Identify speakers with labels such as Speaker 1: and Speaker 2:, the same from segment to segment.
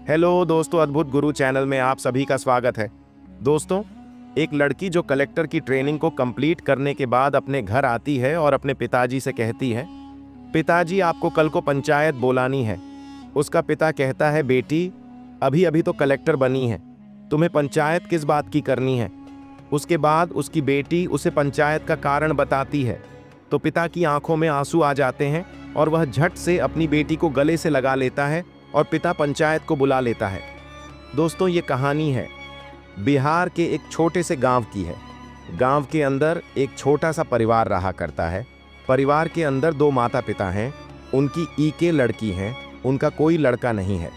Speaker 1: Hello दोस्तों, अद्भुत गुरु channel में आप सभी का स्वागत है। दोस्तों, एक लड़की जो कलेक्टर की ट्रेनिंग को कंप्लीट करने के बाद अपने घर आती है और अपने पिताजी से कहती है, पिताजी आपको कल को पंचायत बुलानी है। उसका पिता कहता है, बेटी अभी अभी तो कलेक्टर बनी है, तुम्हें पंचायत किस बात की करनी है। उसके बाद उसकी बेटी उसे पंचायत का कारण बताती है तो पिता की आंखों में आंसू आ जाते हैं और वह झट से अपनी बेटी को गले से लगा लेता है और पिता पंचायत को बुला लेता है। दोस्तों, ये कहानी है बिहार के एक छोटे से गांव की है। गांव के अंदर एक छोटा सा परिवार रहा करता है। परिवार के अंदर 2 माता पिता हैं, उनकी इके लड़की हैं, उनका कोई लड़का नहीं है।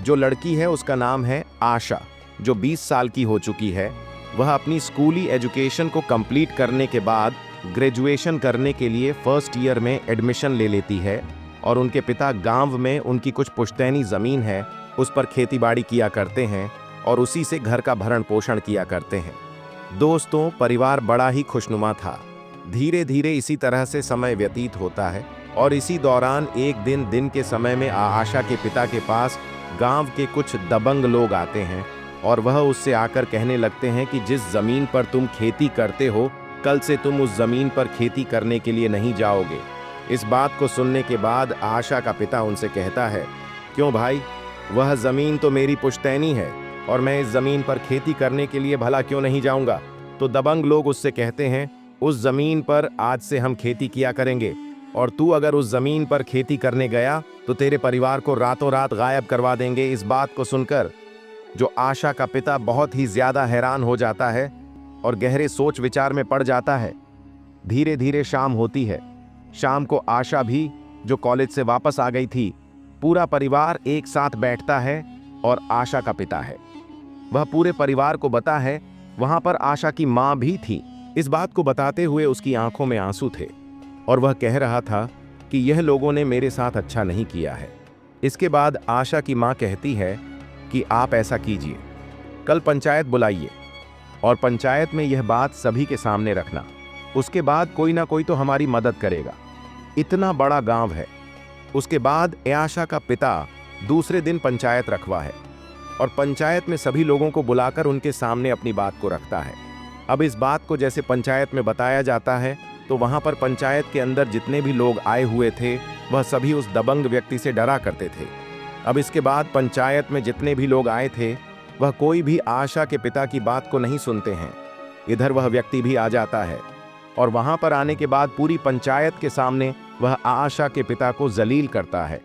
Speaker 1: जो लड़की है उसका नाम है आशा, जो 20 साल की हो चुकी है। वह अपनी स्कूली एजुकेशन को कंप्लीट करने के बाद ग्रेजुएशन करने के लिए फर्स्ट ईयर में एडमिशन ले लेती है और उनके पिता गांव में उनकी कुछ पुश्तैनी ज़मीन है, उस पर खेतीबाड़ी किया करते हैं और उसी से घर का भरण पोषण किया करते हैं। दोस्तों, परिवार बड़ा ही खुशनुमा था। धीरे धीरे इसी तरह से समय व्यतीत होता है और इसी दौरान एक दिन के समय में आशा के पिता के पास गांव के कुछ दबंग लोग आते हैं और वह उससे आकर कहने लगते हैं कि जिस ज़मीन पर तुम खेती करते हो, कल से तुम उस ज़मीन पर खेती करने के लिए नहीं जाओगे। इस बात को सुनने के बाद आशा का पिता उनसे कहता है, क्यों भाई, वह ज़मीन तो मेरी पुश्तैनी है और मैं इस ज़मीन पर खेती करने के लिए भला क्यों नहीं जाऊंगा। तो दबंग लोग उससे कहते हैं, उस ज़मीन पर आज से हम खेती किया करेंगे और तू अगर उस ज़मीन पर खेती करने गया तो तेरे परिवार को रातों रात गायब करवा देंगे। इस बात को सुनकर जो आशा का पिता बहुत ही ज़्यादा हैरान हो जाता है और गहरे सोच विचार में पड़ जाता है। धीरे धीरे शाम होती है। शाम को आशा भी, जो कॉलेज से वापस आ गई थी, पूरा परिवार एक साथ बैठता है और आशा का पिता है, वह पूरे परिवार को बताता है। वहां पर आशा की मां भी थी। इस बात को बताते हुए उसकी आंखों में आंसू थे और वह कह रहा था कि यह लोगों ने मेरे साथ अच्छा नहीं किया है। इसके बाद आशा की मां कहती है कि आप ऐसा कीजिए, कल पंचायत बुलाइए और पंचायत में यह बात सभी के सामने रखना। उसके बाद कोई ना कोई तो हमारी मदद करेगा। इतना बड़ा गांव है। उसके बाद आशा का पिता दूसरे दिन पंचायत रखवा है और पंचायत में सभी लोगों को बुलाकर उनके सामने अपनी बात को रखता है। अब इस बात को जैसे पंचायत में बताया जाता है तो वहां पर पंचायत के अंदर जितने भी लोग आए हुए थे वह सभी उस दबंग व्यक्ति से डरा करते थे। अब इसके बाद पंचायत में जितने भी लोग आए थे वह कोई भी आशा के पिता की बात को नहीं सुनते हैं। इधर वह व्यक्ति भी आ जाता है और वहां पर आने के बाद पूरी पंचायत के सामने वह आशा के पिता को जलील करता है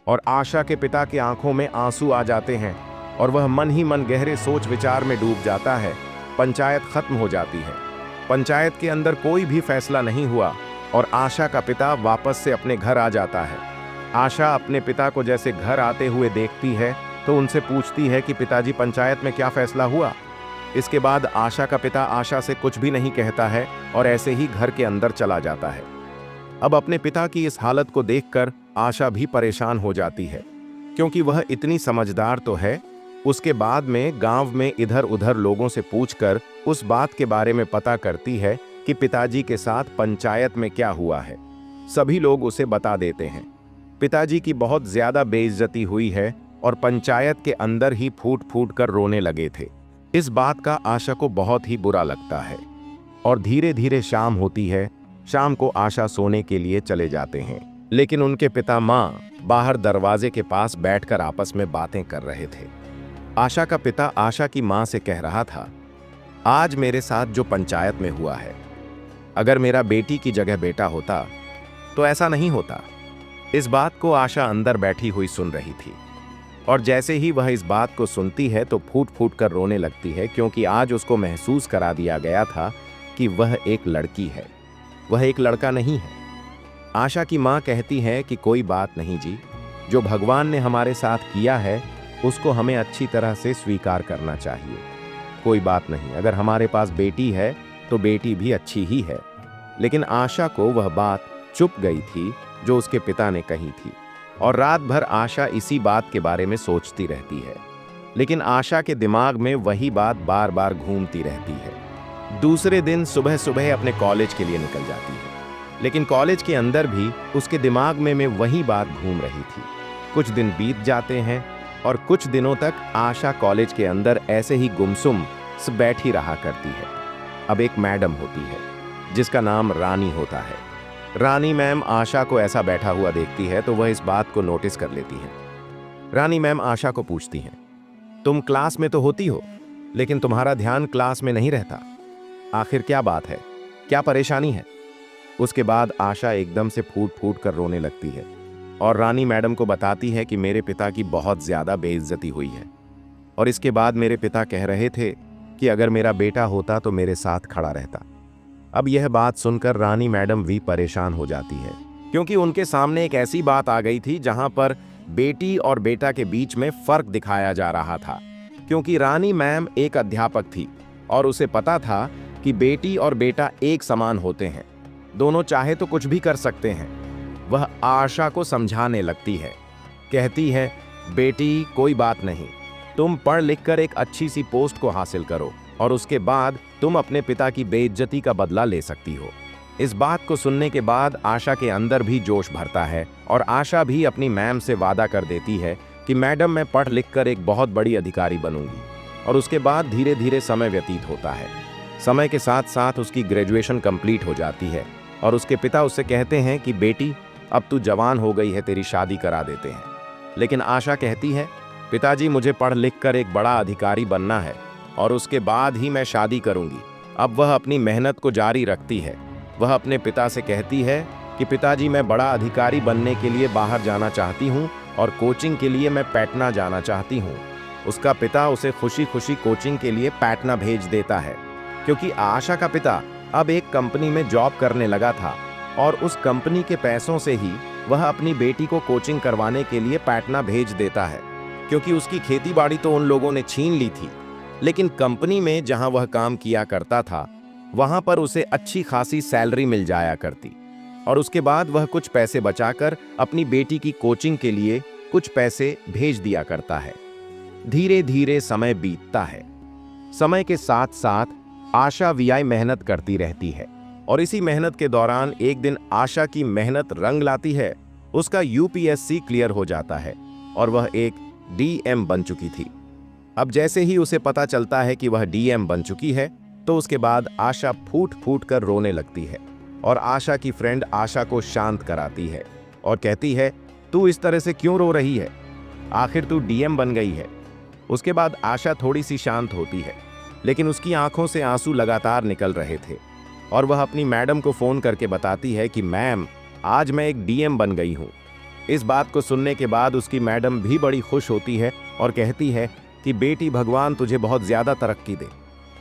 Speaker 1: और आशा के पिता की आंखों में आंसू आ जाते हैं और वह मन ही मन गहरे सोच विचार में डूब जाता है। पंचायत खत्म हो जाती है। पंचायत के अंदर कोई भी फैसला नहीं हुआ और आशा का पिता वापस से अपने घर आ जाता है। आशा अपने पिता को जैसे घर आते हुए देखती है तो उनसे पूछती है कि पिताजी, पंचायत में क्या फैसला हुआ। इसके बाद आशा का पिता आशा से कुछ भी नहीं कहता है और ऐसे ही घर के अंदर चला जाता है। अब अपने पिता की इस हालत को देखकर आशा भी परेशान हो जाती है, क्योंकि वह इतनी समझदार तो है। उसके बाद में गांव में इधर उधर लोगों से पूछकर उस बात के बारे में पता करती है कि पिताजी के साथ पंचायत में क्या हुआ है। सभी लोग उसे बता देते हैं। पिताजी की बहुत ज्यादा बेइज्जती हुई है और पंचायत के अंदर ही फूट फूट कर रोने लगे थे। इस बात का आशा को बहुत ही बुरा लगता है और धीरे धीरे शाम होती है। शाम को आशा सोने के लिए चले जाते हैं, लेकिन उनके पिता मां बाहर दरवाजे के पास बैठकर आपस में बातें कर रहे थे। आशा का पिता आशा की मां से कह रहा था, आज मेरे साथ जो पंचायत में हुआ है, अगर मेरा बेटी की जगह बेटा होता तो ऐसा नहीं होता। इस बात को आशा अंदर बैठी हुई सुन रही थी और जैसे ही वह इस बात को सुनती है तो फूट फूट कर रोने लगती है, क्योंकि आज उसको महसूस करा दिया गया था कि वह एक लड़की है, वह एक लड़का नहीं है। आशा की मां कहती है कि कोई बात नहीं जी, जो भगवान ने हमारे साथ किया है उसको हमें अच्छी तरह से स्वीकार करना चाहिए। कोई बात नहीं, अगर हमारे पास बेटी है तो बेटी भी अच्छी ही है। लेकिन आशा को वह बात चुप गई थी जो उसके पिता ने कही थी और रात भर आशा इसी बात के बारे में सोचती रहती है। लेकिन आशा के दिमाग में वही बात बार बार घूमती रहती है। दूसरे दिन सुबह सुबह अपने कॉलेज के लिए निकल जाती है, लेकिन कॉलेज के अंदर भी उसके दिमाग में वही बात घूम रही थी। कुछ दिन बीत जाते हैं और कुछ दिनों तक आशा कॉलेज के अंदर ऐसे ही गुमसुम बैठी रहा करती है। अब एक मैडम होती है जिसका नाम रानी होता है। रानी मैम आशा को ऐसा बैठा हुआ देखती है तो वह इस बात को नोटिस कर लेती है। रानी मैम आशा को पूछती हैं, तुम क्लास में तो होती हो लेकिन तुम्हारा ध्यान क्लास में नहीं रहता, आखिर क्या बात है, क्या परेशानी है? उसके बाद आशा एकदम से फूट फूट कर रोने लगती है और रानी मैडम को बताती है कि मेरे पिता की बहुत ज्यादा बेइज्जती हुई है और इसके बाद मेरे पिता कह रहे थे कि अगर मेरा बेटा होता तो मेरे साथ खड़ा रहता। अब यह बात सुनकर रानी मैडम भी परेशान हो जाती है क्योंकि उनके सामने एक ऐसी बात आ गई थी जहां पर बेटी और बेटा के बीच में फर्क दिखाया जा रहा था। क्योंकि रानी मैम एक अध्यापक थी और उसे पता था कि बेटी और बेटा एक समान होते हैं, दोनों चाहे तो कुछ भी कर सकते हैं। वह आशा को समझाने लगती है, कहती है, बेटी कोई बात नहीं, तुम पढ़ लिख कर एक अच्छी सी पोस्ट को हासिल करो और उसके बाद तुम अपने पिता की बेइज्जती का बदला ले सकती हो। इस बात को सुनने के बाद आशा के अंदर भी जोश भरता है और आशा भी अपनी मैम से वादा कर देती है कि मैडम मैं पढ़ लिख कर एक बहुत बड़ी अधिकारी बनूंगी। और उसके बाद धीरे धीरे समय व्यतीत होता है। समय के साथ साथ उसकी ग्रेजुएशन कंप्लीट हो जाती है और उसके पिता उससे कहते हैं कि बेटी अब तू जवान हो गई है, तेरी शादी करा देते हैं। लेकिन आशा कहती है, पिताजी मुझे पढ़ लिख कर एक बड़ा अधिकारी बनना है और उसके बाद ही मैं शादी करूंगी। अब वह अपनी मेहनत को जारी रखती है। वह अपने पिता से कहती है कि पिताजी मैं बड़ा अधिकारी बनने के लिए बाहर जाना चाहती हूँ और कोचिंग के लिए मैं पैटना जाना चाहती हूँ। उसका पिता उसे खुशी खुशी कोचिंग के लिए पैटना भेज देता है क्योंकि आशा का पिता अब एक कंपनी में जॉब करने लगा था और उस कंपनी के पैसों से ही वह अपनी बेटी को कोचिंग करवाने के लिए पैटना भेज देता है। क्योंकि उसकी खेती बाड़ी तो उन लोगों ने छीन ली थी, लेकिन कंपनी में जहां वह काम किया करता था वहां पर उसे अच्छी खासी सैलरी मिल जाया करती और उसके बाद वह कुछ पैसे बचाकर अपनी बेटी की कोचिंग के लिए कुछ पैसे भेज दिया करता है। धीरे धीरे समय बीतता है। समय के साथ साथ आशा वीआई मेहनत करती रहती है और इसी मेहनत के दौरान एक दिन आशा की मेहनत रंग लाती है। उसका यूपीएससी क्लियर हो जाता है और वह एक डीएम बन चुकी थी। अब जैसे ही उसे पता चलता है कि वह डीएम बन चुकी है तो उसके बाद आशा फूट फूट कर रोने लगती है और आशा की फ्रेंड आशा को शांत कराती है और कहती है, तू इस तरह से क्यों रो रही है, आखिर तू डीएम बन गई है। उसके बाद आशा थोड़ी सी शांत होती है लेकिन उसकी आंखों से आंसू लगातार निकल रहे थे और वह अपनी मैडम को फोन करके बताती है कि मैम आज मैं एक डीएम बन गई हूँ। इस बात को सुनने के बाद उसकी मैडम भी बड़ी खुश होती है और कहती है कि बेटी भगवान तुझे बहुत ज्यादा तरक्की दे।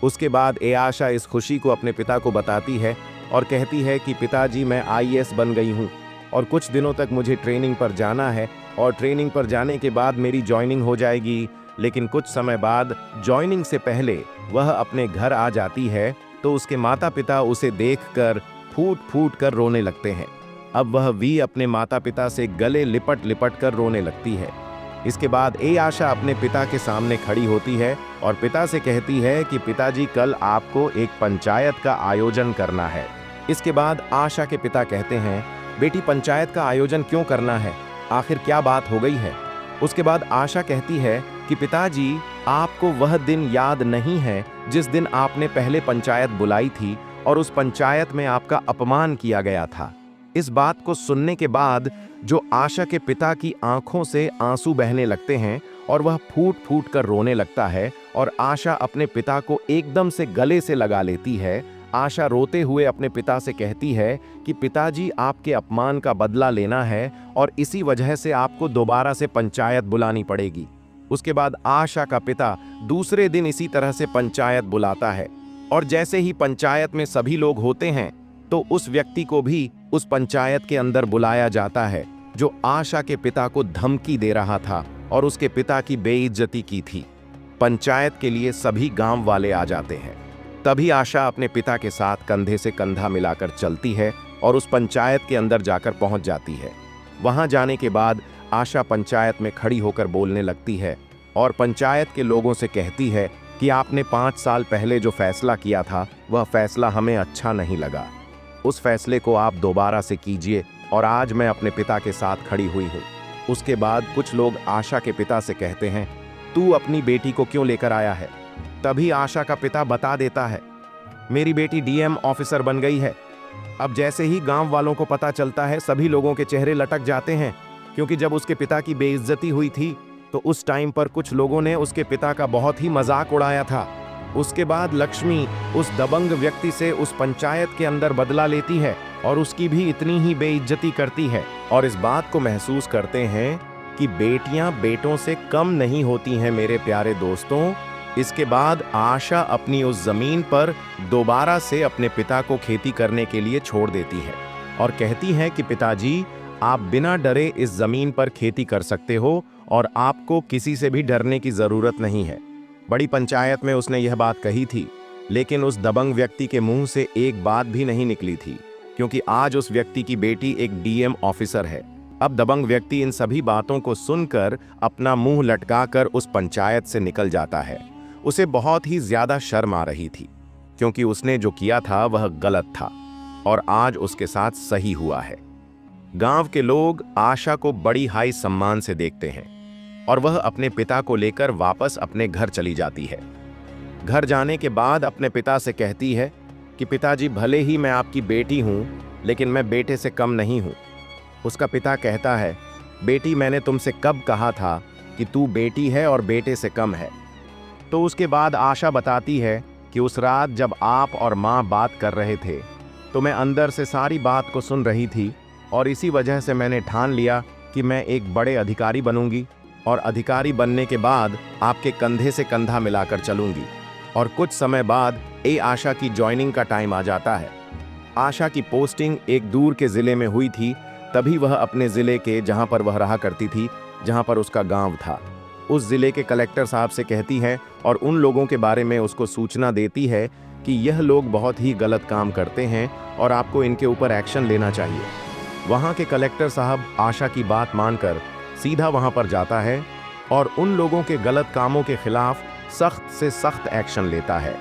Speaker 1: उसके बाद आशा इस खुशी को अपने पिता को बताती है और कहती है कि पिताजी मैं आईएएस बन गई हूँ और कुछ दिनों तक मुझे ट्रेनिंग पर जाना है और ट्रेनिंग पर जाने के बाद मेरी ज्वाइनिंग हो जाएगी। लेकिन कुछ समय बाद ज्वाइनिंग से पहले वह अपने घर आ जाती है तो उसके माता पिता उसे देखकर फूट फूट कर रोने लगते हैं। अब वह भी अपने माता पिता से गले लिपट लिपट कर रोने लगती है। इसके बाद आशा अपने पिता के सामने खड़ी होती है और पिता से कहती है कि पिताजी कल आपको एक पंचायत का आयोजन करना है। इसके बाद आशा के पिता कहते हैं, बेटी पंचायत का आयोजन क्यों करना है, आखिर क्या बात हो गई है? उसके बाद आशा कहती है कि पिताजी आपको वह दिन याद नहीं है जिस दिन आपने पहले पंचायत बुलाई थी और उस पंचायत में आपका अपमान किया गया था। इस बात को सुनने के बाद जो आशा के पिता की आंखों से आंसू बहने लगते हैं और वह फूट फूट कर रोने लगता है और आशा अपने पिता को एकदम से गले से लगा लेती है। आशा रोते हुए अपने पिता से कहती है कि पिताजी आपके अपमान का बदला लेना है और इसी वजह से आपको दोबारा से पंचायत बुलानी पड़ेगी। उसके बाद आशा का पिता दूसरे दिन इसी तरह से पंचायत बुलाता है और जैसे ही पंचायत में सभी लोग होते हैं तो उस व्यक्ति को भी उस पंचायत के अंदर बुलाया जाता है जो आशा के पिता को धमकी दे रहा था और उसके पिता की बेइज्जती की थी। पंचायत के लिए सभी गांव वाले आ जाते हैं। तभी आशा अपने पिता के साथ कंधे से कंधा मिलाकर चलती है और उस पंचायत के अंदर जाकर पहुंच जाती है। वहां जाने के बाद आशा पंचायत में खड़ी होकर बोलने लगती है और पंचायत के लोगों से कहती है कि आपने 5 साल पहले जो फैसला किया था वह फैसला हमें अच्छा नहीं लगा। उस फैसले को आप दोबारा से कीजिए और आज मैं अपने पिता के साथ खड़ी हुई हूँ। उसके बाद कुछ लोग आशा के पिता से कहते हैं, तू अपनी बेटी को क्यों लेकर आया है? तभी आशा का पिता बता देता है, मेरी बेटी डीएम ऑफिसर बन गई है। अब जैसे ही गांव वालों को पता चलता है, सभी लोगों के चेहरे लटक जाते हैं, क्योंकि जब उसके पिता की बेइज्जती हुई थी तो उस टाइम पर कुछ लोगों ने उसके पिता का बहुत ही मजाक उड़ाया था। उसके बाद लक्ष्मी उस दबंग व्यक्ति से उस पंचायत के अंदर बदला लेती है और उसकी भी इतनी ही बेइज्जती करती है, और इस बात को महसूस करते हैं कि बेटियां बेटों से कम नहीं होती हैं मेरे प्यारे दोस्तों। इसके बाद आशा अपनी उस जमीन पर दोबारा से अपने पिता को खेती करने के लिए छोड़ देती है और कहती है कि पिताजी, आप बिना डरे इस जमीन पर खेती कर सकते हो और आपको किसी से भी डरने की जरूरत नहीं है। बड़ी पंचायत में उसने यह बात कही थी, लेकिन उस दबंग व्यक्ति के मुंह से एक बात भी नहीं निकली थी, क्योंकि आज उस व्यक्ति की बेटी एक डीएम ऑफिसर है। अब दबंग व्यक्ति इन सभी बातों को सुनकर अपना मुंह लटकाकर उस पंचायत से निकल जाता है। उसे बहुत ही ज्यादा शर्म आ रही थी, क्योंकि उसने जो किया था वह गलत था और आज उसके साथ सही हुआ है। गांव के लोग आशा को बड़ी हाई सम्मान से देखते हैं और वह अपने पिता को लेकर वापस अपने घर चली जाती है। घर जाने के बाद अपने पिता से कहती है कि पिताजी, भले ही मैं आपकी बेटी हूं, लेकिन मैं बेटे से कम नहीं हूं। उसका पिता कहता है, बेटी, मैंने तुमसे कब कहा था कि तू बेटी है और बेटे से कम है? तो उसके बाद आशा बताती है कि उस रात जब आप और माँ बात कर रहे थे तो मैं अंदर से सारी बात को सुन रही थी, और इसी वजह से मैंने ठान लिया कि मैं एक बड़े अधिकारी बनूंगी और अधिकारी बनने के बाद आपके कंधे से कंधा मिलाकर चलूंगी। और कुछ समय बाद आशा की ज्वाइनिंग का टाइम आ जाता है। आशा की पोस्टिंग एक दूर के ज़िले में हुई थी। तभी वह अपने ज़िले के, जहां पर वह रहा करती थी, जहां पर उसका गांव था, उस ज़िले के कलेक्टर साहब से कहती है और उन लोगों के बारे में उसको सूचना देती है कि यह लोग बहुत ही गलत काम करते हैं और आपको इनके ऊपर एक्शन लेना चाहिए। वहां के कलेक्टर साहब आशा की बात मानकर सीधा वहां पर जाता है और उन लोगों के गलत कामों के खिलाफ सख्त से सख्त एक्शन लेता है।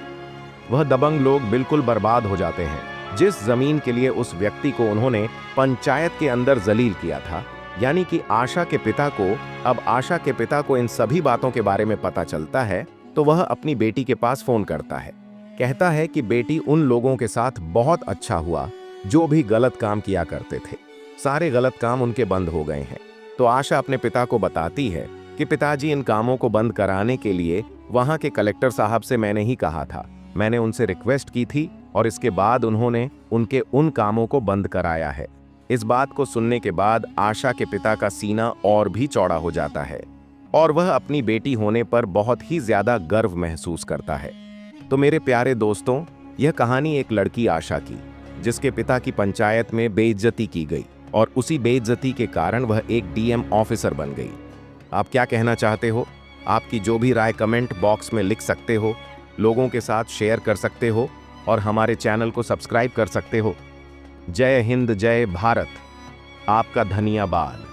Speaker 1: वह दबंग लोग बिल्कुल बर्बाद हो जाते हैं। जिस जमीन के लिए उस व्यक्ति को उन्होंने पंचायत के अंदर जलील किया था, यानी कि आशा के पिता को, अब आशा के पिता को इन सभी बातों के बारे में पता चलता है तो वह अपनी बेटी के पास फोन करता है। कहता है कि बेटी, उन लोगों के साथ बहुत अच्छा हुआ जो भी गलत काम किया करते थे, सारे गलत काम उनके बंद हो गए हैं। तो आशा अपने पिता को बताती है कि पिताजी, इन कामों को बंद कराने के लिए वहां के कलेक्टर साहब से मैंने ही कहा था, मैंने उनसे रिक्वेस्ट की थी और इसके बाद उन्होंने उनके उन कामों को बंद कराया है। इस बात को सुनने के बाद आशा के पिता का सीना और भी चौड़ा हो जाता है और वह अपनी बेटी होने पर बहुत ही ज्यादा गर्व महसूस करता है। तो मेरे प्यारे दोस्तों, यह कहानी एक लड़की आशा की, जिसके पिता की पंचायत में बेइज्जती की गई और उसी बेइज्जती के कारण वह एक डीएम ऑफिसर बन गई। आप क्या कहना चाहते हो? आपकी जो भी राय कमेंट बॉक्स में लिख सकते हो, लोगों के साथ शेयर कर सकते हो और हमारे चैनल को सब्सक्राइब कर सकते हो। जय हिंद, जय भारत। आपका धन्यवाद।